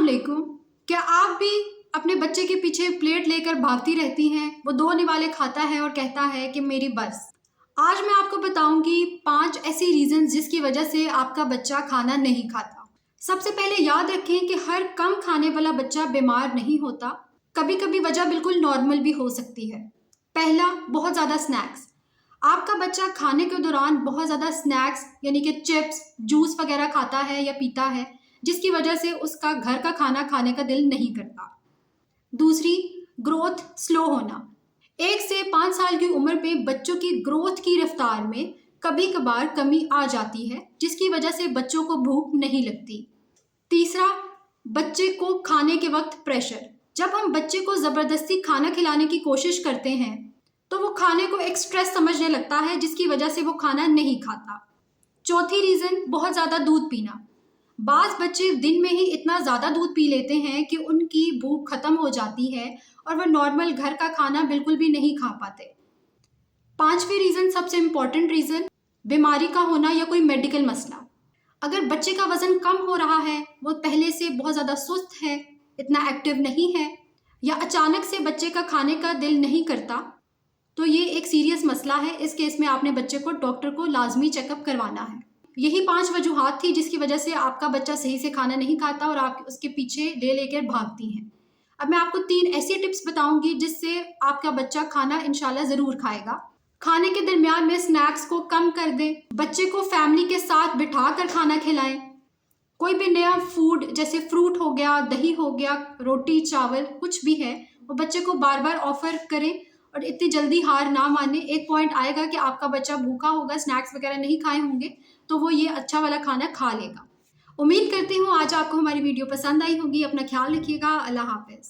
अलैकुम। क्या आप भी अपने बच्चे के पीछे प्लेट लेकर भागती रहती हैं? वो 2 निवाले खाता है और कहता है कि मेरी बस। आज मैं आपको बताऊंगी 5 ऐसी रीजन जिसकी वजह से आपका बच्चा खाना नहीं खाता। सबसे पहले याद रखें कि हर कम खाने वाला बच्चा बीमार नहीं होता। कभी कभी वजह बिल्कुल नॉर्मल भी हो सकती है। पहला, बहुत ज़्यादा स्नैक्स। आपका बच्चा खाने के दौरान बहुत ज़्यादा स्नैक्स यानी कि चिप्स, जूस वगैरह खाता है या पीता है, जिसकी वजह से उसका घर का खाना खाने का दिल नहीं करता। दूसरी, ग्रोथ स्लो होना। 1 से 5 साल की उम्र पे बच्चों की ग्रोथ की रफ्तार में कभी कभार कमी आ जाती है, जिसकी वजह से बच्चों को भूख नहीं लगती। तीसरा, बच्चे को खाने के वक्त प्रेशर। जब हम बच्चे को ज़बरदस्ती खाना खिलाने की कोशिश करते हैं तो वो खाने को एक स्ट्रेस समझने लगता है, जिसकी वजह से वो खाना नहीं खाता। चौथी रीज़न, बहुत ज़्यादा दूध पीना। बाज़ बच्चे दिन में ही इतना ज़्यादा दूध पी लेते हैं कि उनकी भूख ख़त्म हो जाती है और वह नॉर्मल घर का खाना बिल्कुल भी नहीं खा पाते। पांचवी रीज़न, सबसे इम्पॉर्टेंट रीज़न, बीमारी का होना या कोई मेडिकल मसला। अगर बच्चे का वज़न कम हो रहा है, वो पहले से बहुत ज़्यादा सुस्त है, इतना एक्टिव नहीं है, या अचानक से बच्चे का खाने का दिल नहीं करता, तो ये एक सीरियस मसला है। इस केस में आपने बच्चे को डॉक्टर को लाजमी चेकअप करवाना है। यही 5 वजूहात थी जिसकी वजह से आपका बच्चा सही से खाना नहीं खाता और आप उसके पीछे लेकर भागती हैं। अब मैं आपको 3 ऐसी टिप्स बताऊंगी जिससे आपका बच्चा खाना इंशाल्लाह ज़रूर खाएगा। खाने के दरमियान में स्नैक्स को कम कर दें। बच्चे को फैमिली के साथ बिठा कर खाना खिलाएं। कोई भी नया फूड जैसे फ्रूट हो गया, दही हो गया, रोटी चावल कुछ भी है, वो बच्चे को बार बार ऑफर करें और इतनी जल्दी हार ना माने। एक पॉइंट आएगा कि आपका बच्चा भूखा होगा, स्नैक्स वगैरह नहीं खाए होंगे, तो वो ये अच्छा वाला खाना खा लेगा। उम्मीद करती हूँ आज आपको हमारी वीडियो पसंद आई होगी। अपना ख्याल रखिएगा। अल्लाह हाफ़िज़।